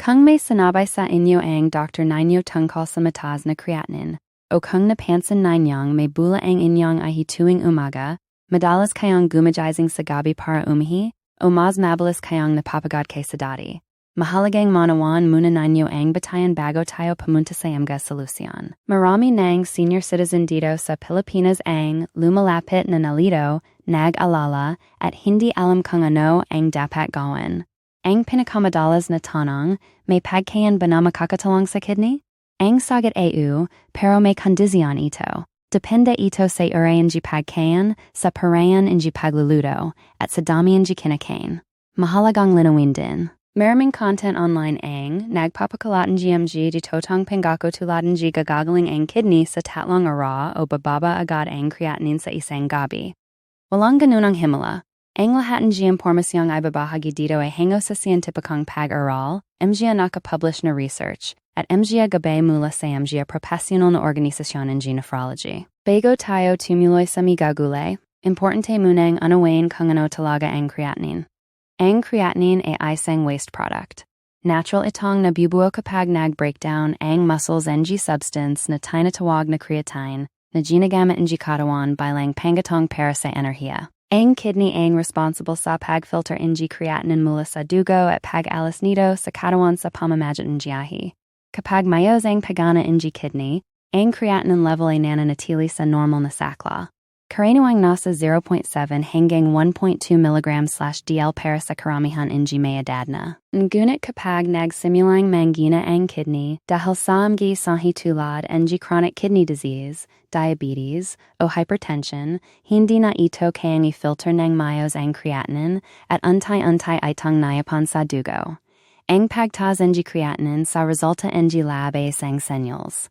Kung may sinabi sa inyo ang doktor ninyo tungkol sa mataas na creatinine, o kung napansin ninyong may bula ang inyong ay tuwing umaga, madalas kayong gumagising sa gabi para umihi, o mas mabilis kayong napapagod kaysa dati. Mahalagang manawan muna ninyo ang batayan bago tayo pumunta sa mga solusyon. Marami ng senior citizen dito sa Pilipinas ang lumalapit na nalito, nag-alala, at hindi alam kung ano ang dapat gawin. Ang pinakamadalas na tanong, may pagkain ba na makakatulong sa kidney? Ang sagot au, pero may kondisyon ito. Depende ito sa uri ng pagkain, sa paraan ng pagluluto, at sa dami ng kinakain. Mahalagang linawin din. Maraming content online ang nagpapakalat ng GMG di totong pangako tulad ng gagagaling ang kidney sa tatlong araw o bababa agad ang creatinine sa isang gabi. Walang ganun ang himala. Ang lahat ng impormasyong ay babahagi dito ay hango sa scientificong pag-aral, mga nakapublish na research, at mga gabay mula sa mga professional na organisasyon ng nephrology. Bago tayo tumuloy sa Gulay, importante munang unawain kung ano talaga ang creatinine. Ang creatinine ay isang waste product. Natural itong nabubuo kapag nag-breakdown ang muscles ng substance na tinatawag na creatine na ginagamit ng katawan bilang panggatong para sa enerhiya. Ang kidney ang responsible sa pag-filter ng creatinine mula sa dugo at pag-alis nito sa katawan sa pamamagitan ng giahi. Kapag mayos ang paggana ng kidney, ang creatinine level ay nananatili sa normal na sakla. Karaniwang nasa 0.7 hanggang 1.2 mg/dl para sa karamihan ng may edad na. Ngunit kapag nagsimulang mangina ang kidney dahil sa mga sahi tulad ng chronic kidney disease, diabetes, o hypertension, hindi na ito kayang i-filter ng mayos ang creatinine at untay-untay itong nayapan sa dugo. Ang pagtaas ng creatinine sa resulta ng lab ay isang senyals.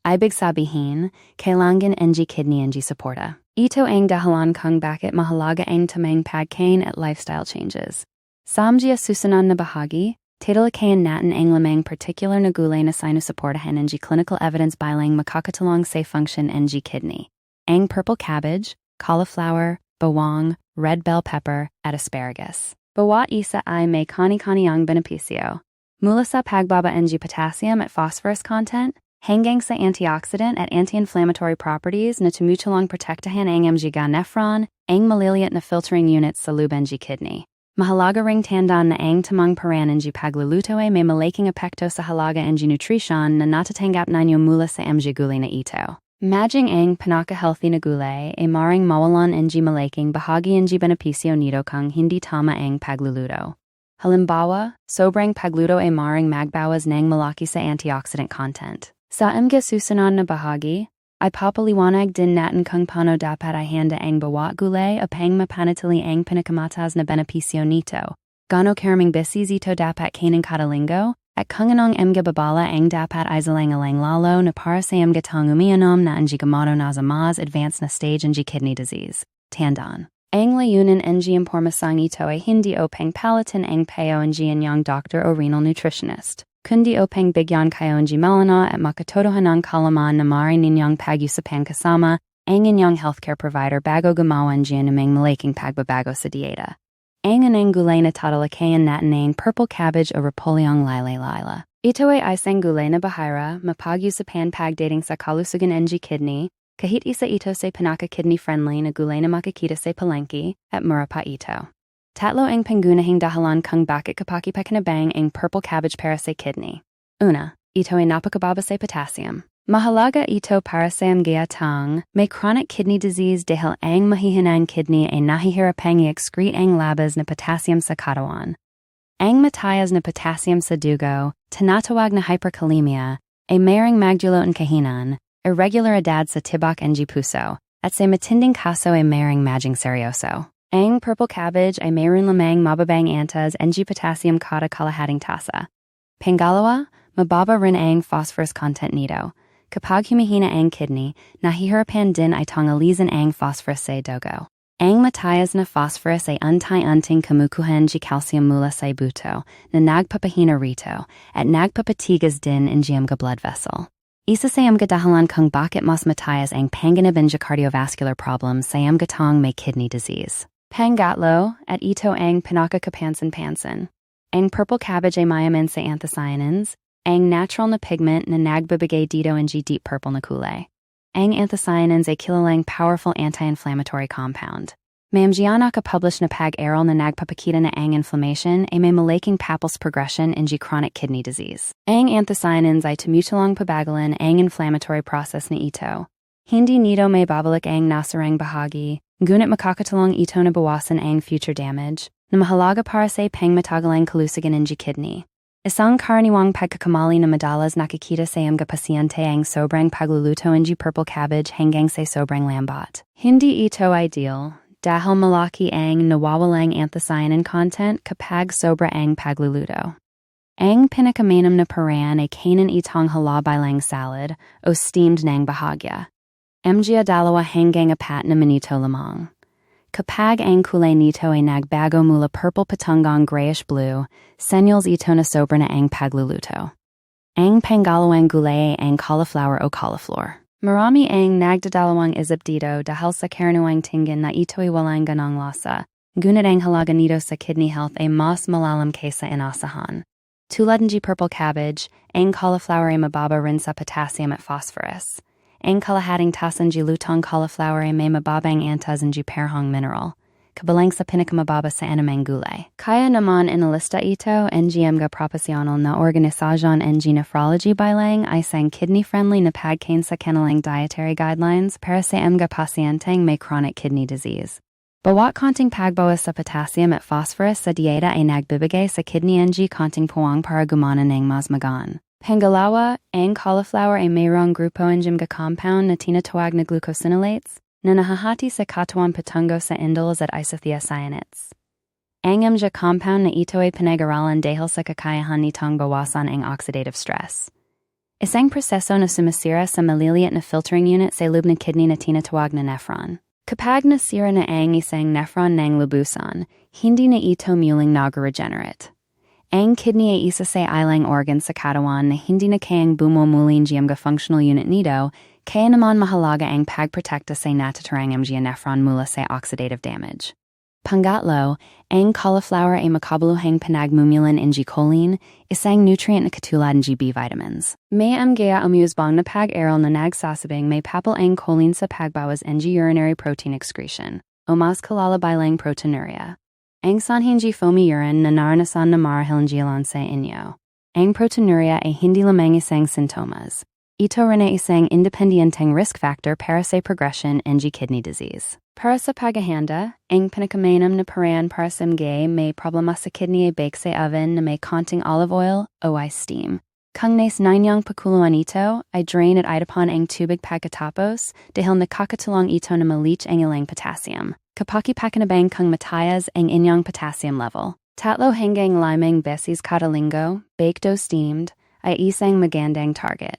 Ibig sabihin, kailangan ng kidney ang suporta. Ito ang dahilan kung bakit mahalaga ang tamang pagkain at lifestyle changes. Sa mga susunod na bahagi, tatalakayin natin ang limang particular na gulay na sinusuportahan ng clinical evidence bilang makakatulong sa function ng kidney. Ang purple cabbage, cauliflower, bawang, red bell pepper, at asparagus. Bawat isa ay may kani-kaniyang benepisyo. Mula sa pagbaba ng potassium at phosphorus content, hanggang sa antioxidant at anti-inflammatory properties na tumutulong protektahan ang mga nephron, ang maliliit na filtering units sa loob ng kidney. Mahalaga ring tandaan na ang tamang paraan ng pagluluto ay may malaking epekto sa halaga ng nutrisyon na natatanggap ninyo mula sa mga gulay na ito. Maging ang pinaka-healthy na gulay ay maaaring mawalan ng malaking bahagi ng benepisyo nito kung hindi tama ang pagluluto. Halimbawa, sobrang pagluto ay maaaring magbawas ng malaki sa antioxidant content. Sa mga susunod na bahagi, ay papaliwanag din natin kung paano dapat ihanda ang bawat gulay upang mapanatili ang pinakamataas na benepisyo nito, gaano karaming beses ito dapat kainin kada linggo, at kung anong mga babala ang dapat isalang-alang lalo na para sa mga taong umiinom na ang gamado na sa mas advanced na stage ng kidney disease. Tandaan. Ang layunin ng impormasyon ito ay hindi upang palitan ang payo ng inyong doktor o renal nutritionist. Kundi upang bigyan kayo ng melana at makatotohanan ng kalaman na maaaring ninyong pag-usapan kasama ang inyong healthcare provider bago gumawa ng malaking pagbabago sa dieta. Ang anong gulay na tatalakayin natin ang purple cabbage o repolyong laylay-layla. Ito ay isang gulay na bahira mapag-usapan pagdating sa kalusugan ng kidney, kahit isa ito sa pinaka-kidney-friendly na gulay na makikita sa palengke at mura pa ito. Tatlo ang pangunahing dahilan kung bakit kapaki-pakinabang ang purple cabbage para sa kidney. Una, ito ay napakababa sa potassium. Mahalaga ito para sa mga taong may chronic kidney disease dahil ang mahihinang kidney ay nahihirapang i-excrete ang labas na potassium sa katawan. Ang mataas na potassium sa dugo, tinatawag na hyperkalemia, ay mayroong magdulo ng kahinan, irregularidad sa tibok ng puso, at sa matinding kaso ay mayroong maging seryoso. Ang purple cabbage ay mayroon lamang mababang antas ng potassium kada kalahating tasa. Pangalawa, mababa rin ang phosphorus content nito. Kapag humihina ang kidney, nahihirapan din ay tangalisan ang phosphorus sa dugo. Ang mataas na phosphorus ay untay-unting kumukuhan ng calcium mula sa buto na nagpapahina rito at nagpapatigas din ng mga blood vessel. Isa sa mga dahilan kung bakit mas mataas ang panganib ng cardiovascular problems sa mga taong may kidney disease. Pangatlo, at ito ang pinakakapansin-pansin. Ang purple cabbage ay mayaman sa anthocyanins. Ang natural na pigment na nagbibigay dito ng deep purple na kulay. Ang anthocyanins ay kilalang powerful anti-inflammatory compound. May ka-publish na pag-aral na nagpapakita na ang inflammation ay may malaking papils progression in chronic kidney disease. Ang anthocyanins ay tumutulong pabagalan ang inflammatory process na ito. Hindi nito may babalik ang nasarang bahagi, ngunit makakatulong ito na bawasan ang future damage, na mahalaga para sa pangmatagalang kalusugan ng kidney. Isang karaniwang pagkakamali na madalas nakikita sa mga pasyente ang sobrang pagluluto ng purple cabbage hanggang sa sobrang lambat. Hindi ito ideal, dahil malaki ang nawawalang anthocyanin content kapag sobra ang pagluluto. Ang pinakamainam na paraan ay kainin itong halabaylang salad o steamed ng bahagya. Mga dalawa hanggang apat na minuto lamang. Kapag ang kulay nito ay nagbago mula purple patungang grayish-blue, senyals ito na sobra na ang pagluluto. Ang pangalawang gulay ay ang cauliflower o cauliflower. Marami ang nagdadalawang isip dito dahil sa karaniwang tingin na ito ay walang ganang lasa, ngunit ang halaga nito sa kidney health ay mas malalim kaysa inasahan. Tulad ng purple cabbage, ang cauliflower ay mababa rin sa potassium at phosphorus. Ang kalahating tasan lutong cauliflower ay may mababang antas ng perhong mineral, kabilang sa pinakamababa sa anumang gulay. Kaya naman inalista ito ng mga proporsyonal na organisasyon ng nephrology bilang ay isang kidney-friendly na pagkain sa kanilang dietary guidelines para sa mga pasyenteng may chronic kidney disease. Bawat konting pagbawas sa potassium at phosphorus sa dieta ay nagbibigay sa kidney ng konting puwang para gumana ng mas magaan. Pangalawa, ang cauliflower ay mayroong grupo ng mga compound na tinatawag na glucosinolates na nahahati sa katawan patungo sa indoles at isothiocyanates. Ang mga compound na ito ay pinag-aaralan dahil sa kakayahan nitong bawasan ang oxidative stress. Isang proseso na sumasira sa maliliit na filtering unit sa loob ng kidney na tinatawag na nephron. Kapag nasira na ang isang nephron ng lubusan, hindi na ito muling nag-regenerate. Ang kidney ay isa sa ilang organ sa katawan na hindi na kayang bumumulin mga functional unit nito, kaya naman mahalaga ang pagprotekta sa natitirang mga nephron mula sa oxidative damage. Pangatlo, ang cauliflower ay makabuluhang pinagmumulan ng choline, isang nutrient na katulad ng B vitamins. May mga umusbong na pag-aral na nagsasabing may papel ang choline sa pagbawas ng urinary protein excretion, o mas kilala bilang proteinuria. Ang sanhin foamy urine na naranasan na marahil ng sa inyo. Ang proteinuria ay hindi lamang isang sintomas. Ito rin ay isang independenteng risk factor para sa progression ng kidney disease. Para sa paghahanda, ang pinakamainam na paraan para sa mga may problema sa kidney ay bake sa oven na may konting olive oil o ay steam. Kung nais ninyong pakuluan ito, ay drain at itapan ang tubig pagkatapos dahil nakakatulong ito na ma-leach ang ilang potassium. Kapaki-pakinabang kung matayas ang inyong potassium level. 3 hanggang 5 beses kada linggo, baked o steamed, ay isang magandang target.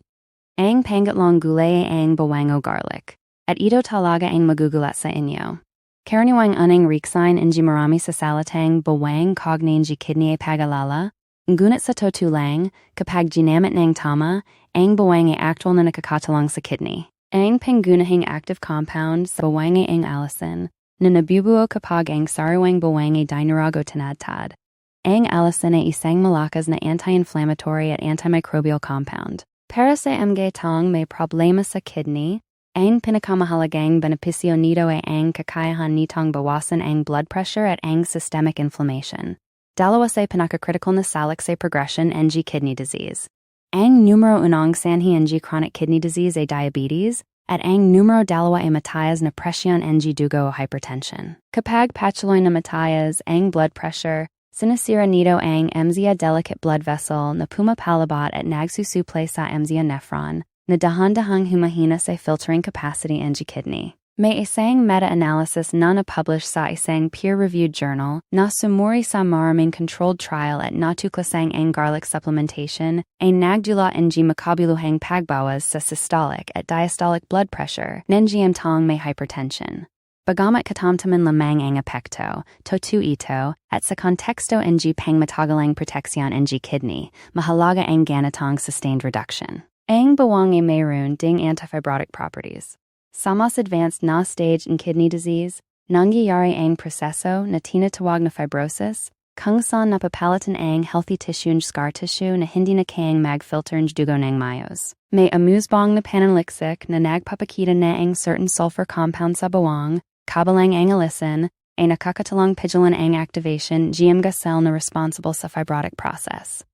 Ang pangatlong gulay ay ang bawang o garlic, at ito talaga ang magugulat sa inyo. Karaniwang unang riksain ng marami sa salatang bawang kaugnay ng kidney ay pag-alala, ngunit sa totoo lang, kapag ginamit ng tama, ang bawang ay actual na nakakatulong sa kidney. Ang pangunahing active compound sa bawang ay ang allicin, na nabubuo kapag ang sariwang bawang ay dinarago tinadtad. Ang allicin ay isang malakas na anti-inflammatory at antimicrobial compound. Para sa mga taong may problema sa kidney, ang pinakamahalagang benepisyo nito ay ang kakayahan nitong bawasan ang blood pressure at ang systemic inflammation. Dalawa sa pinaka-critical na salik sa progression ng kidney disease. Ang numero unang sanhi ng chronic kidney disease ay diabetes, at ang numero 2 ay matayas na presyon ng dugo o hypertension. Kapag patuloy na matayas ang blood pressure, sinisira nito ang mga delicate blood vessel na pumapalabat at nagsusuplay sa mga nephron na dahan-dahang humahina sa filtering capacity ng kidney. May isang meta-analysis na na-publish sa isang peer-reviewed journal na sumuri sa maraming controlled trial at natuklasang ang garlic supplementation ay nagdula ng makabuluhang pagbawas sa systolic at diastolic blood pressure ng taong may hypertension. Bagamat katamtaman lamang ang epekto, totoo ito, at sa konteksto ng pangmatagalang proteksyon ng kidney, mahalaga ang ganitong sustained reduction. Ang bawang ay mayroon ding antifibrotic properties. Sa mas advanced na stage in kidney disease, nangyayari ang proseso na tinatawag na fibrosis, Kung saan napapalitan ang healthy tissue and scar tissue na hindi na kayang mag-filter ng dugo ng mayos. May amusebong na pananaliksik na nagpapakita na ang certain sulfur compound sa bawang, kabilang ang alisin, ay nakakatulong pigilan ang activation GMGA cell na responsible sa fibrotic process.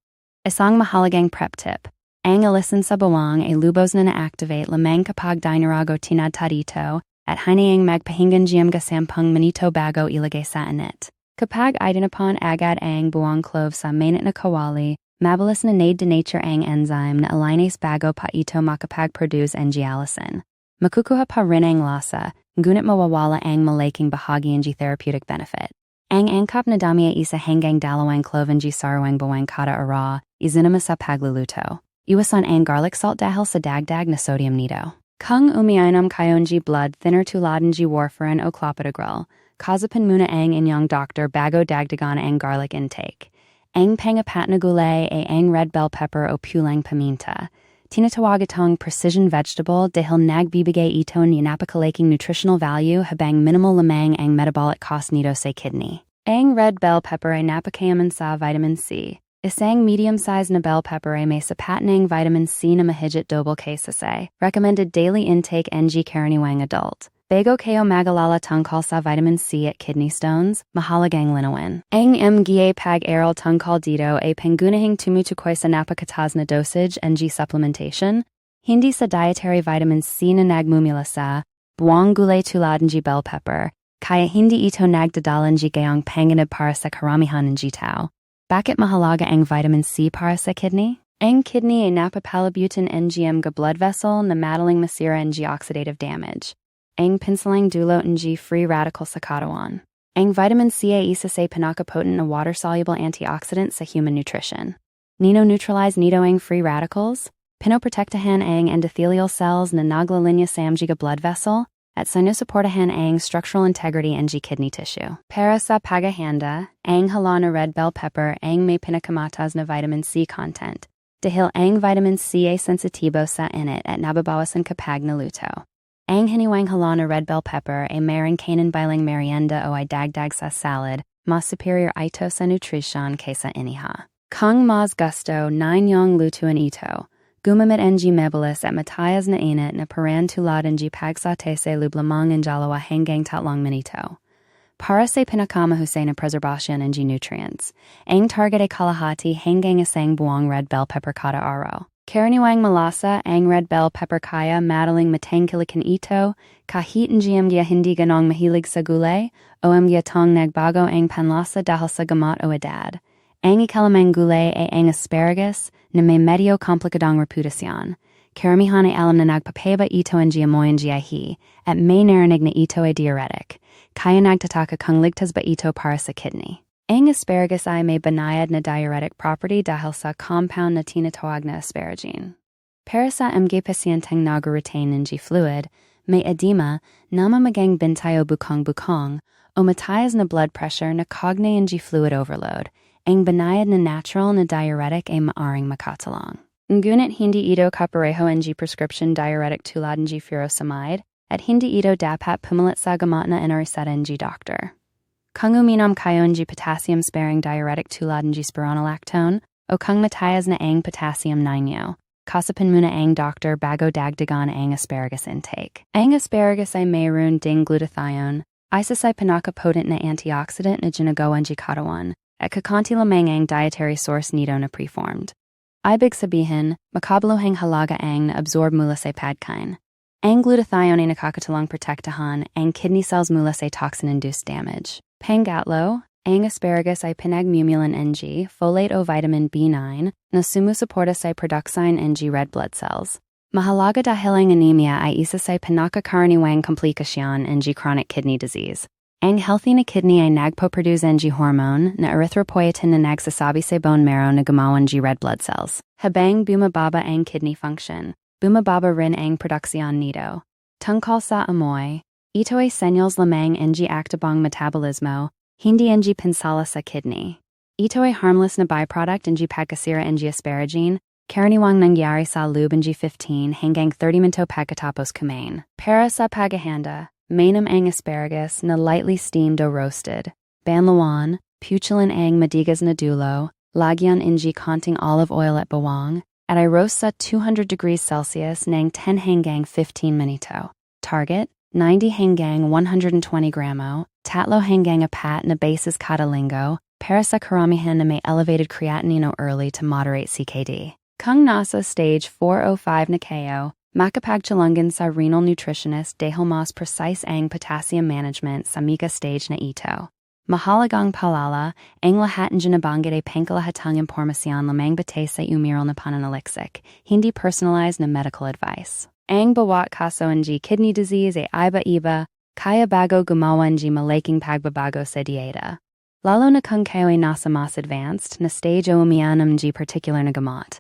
Isang mahalagang prep tip. Ang alisin sa bawang ay lubos na na-activate lamang kapag dinarago tinadtadito at hinayang magpahingan GMGA 10 minuto bago ilagay sa init. Kapag idinapon agad ang bawang clove sa mainit na kawali, mabilis na nature ang enzyme na alinase bago pa ito makapag-produce ng alisin. Makukuha pa rin ang lasa, ngunit mawawala ang malaking bahagi ng therapeutic benefit. Ang angkop na dami ay isa hanggang dalawang clove ng sarawang bawang kada ara, isinama sa pagluluto. Iwasan ang garlic salt dahil sa dagdag na sodium nito. Kung umiinom kayo ng blood thinner tulad ng warfarin o clopidogrel, kausapin muna ang inyong doktor bago dagdagan ang garlic intake. Ang pangapat na gulay ay ang red bell pepper o pulang paminta. Tinatawag itong precision vegetable dahil nagbibigay ito ng napakalaking nutritional value habang minimal lamang ang metabolic cost nito sa kidney. Ang red bell pepper ay napakayaman sa vitamin C. Isang medium-sized na bell pepper ay may sapat ng vitamin C na mahigit double kaysa sa recommended daily intake ng karaniwang adult. Bago kayo mag-alala tungkol sa vitamin C at kidney stones, mahalagang linawin. Ang mga pag-aral tungkol dito ay pangunahing tumutukoy sa napakatas na dosage ng supplementation, hindi sa dietary vitamin C na nagmumula sa buwang gulay tulad ng bell pepper, kaya hindi ito nagdadala ng gayong panganib para sa karamihan ng tao. Bakit mahalaga ang vitamin C para sa kidney? Ang kidney ay napapalabutan ng mga blood vessel na madaling masira ng oxidative damage. Ang pinsalang dulot ng free radical sa katawan. Ang vitamin C ay isa sa pinakapotent na water-soluble antioxidant sa human nutrition. Nino-neutralize nito ang free radicals, pinoprotektahan ang endothelial cells na naglalinya sa mga blood vessel, at sinusuportahan ang structural integrity ng kidney tissue. Para sa paghahanda, ang hala na red bell pepper ang may pinakamatas na vitamin C content, dahil ang vitamin C ay sensitibo sa init at nababawasan kapag naluto. Ang hiniwang hala na red bell pepper ay mayroong kanin bilang merienda o ay dagdag sa salad, mas superior ito sa nutrisyon kaysa iniha. Kung mas gusto, ninyong lutuin ito. Gumamit ng mabilis at matayas na init na paran tulad ng pagsate sa lublamang ng dalawa hanggang 3 minuto. Para sa pinakamahusay na preservation ng nutrients, ang target ay kalahati hanggang isang buwang red bell pepper kada araw. Karaniwang malasa ang red bell pepper kaya madaling matangkilikan ito kahit mga hindi ganong mahilig sa gulay o mga tong nagbago ang panlasa dahil sa gamot o edad. Ang ikalimang gulay ay ang asparagus na may medyo komplikadong reputasyon. Karamihan ay alam na nagpapaiba ito ng amoy ng ihi at may narinig na ito ay diuretic. Kaya nagtataka kung ligtas ba ito para sa kidney. Ang asparagus ay may banayad na diuretic property dahil sa compound na tinatawag na asparagine. Para sa mga pasyenteng nag-retain ng fluid, may edema, namamagang bintay o bukong-bukong, o mataas na blood pressure na kaugnay ng fluid overload. Ang banayad na natural na diuretic ay Maaaring Makatulong. Ngunit hindi ito kapareho ng prescription diuretic tulad ng furosemide at hindi ito dapat pumilit sa gamot na inireseta ng doktor. Kung uminom kayo ng potassium-sparing diuretic tulad ng spironolactone o kung mataas na ang potassium ninyo, kasapin muna ang doktor bago dagdagan ang asparagus intake. Ang asparagus ay mayroon ding glutathione, isa sa pinakapotent na antioxidant na ginagawa ng katawan, at kakanti lamang ang dietary source nito na preformed. Ibig sabihin, makabaluhang halaga ang na-absorb mula sa pagkain. Ang glutathione ay nakakatulong protektahan ang kidney cells mula sa toxin-induced damage. Pangatlo, ang asparagus ay pinagmumulan ng folate o vitamin B9 na sumusuporta sa production ng red blood cells. Mahalaga dahil ang anemia ay isa sa pinakakaraniwang komplikasyon ng chronic kidney disease. Ang healthy na kidney ay nagpo-produce ng hormone na erythropoietin na nagsasabi sa bone marrow na gumawa ng red blood cells. Habang bumababa ang kidney function, bumababa rin ang produksyon nito. Tungkol sa amoy, ito ay senyals lamang ng actibong metabolismo, hindi ng pinsala sa kidney. Ito ay harmless na byproduct ng pagkasira ng asparagine, karaniwang nangyari sa loob ng 15 hanggang 30 minuto pagkatapos kumain. Para sa paghahanda, mainam ang asparagus na lightly steamed o roasted. Banlawan, Puchilin ang madigas na dulo, lagyan inji konting olive oil at bawang, at iros sa 200 degrees Celsius nang 10 hanggang 15 minito. Target, 90 hanggang 120 gramo, tatlo hanggang apat na basis kada linggo, para sa karamihan na may elevated creatinine o early to moderate CKD. Kung nasa stage 405 na kayo, makapagtulungan sa renal nutritionist dahil mas precise ang potassium management sa mika stage na ito. Mahalagang paalala, ang lahat ng nabanggit ay pangkalahatang impormasyon lamang batay sa umiral na pananaliksik, hindi personalized na medical advice. Ang bawat kaso ng kidney disease ay iba-iba, kaya bago gumawa ng malaking pagbabago sa dieta. Lalo na kung kayo ay nasa mas advanced na stage o umianom ng particular na gamot.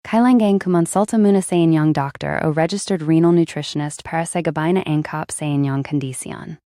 Kailangang kumonsulta muna sa inyong doktor o registered renal nutritionist para sa gabay na angkop sa inyong kondisyon.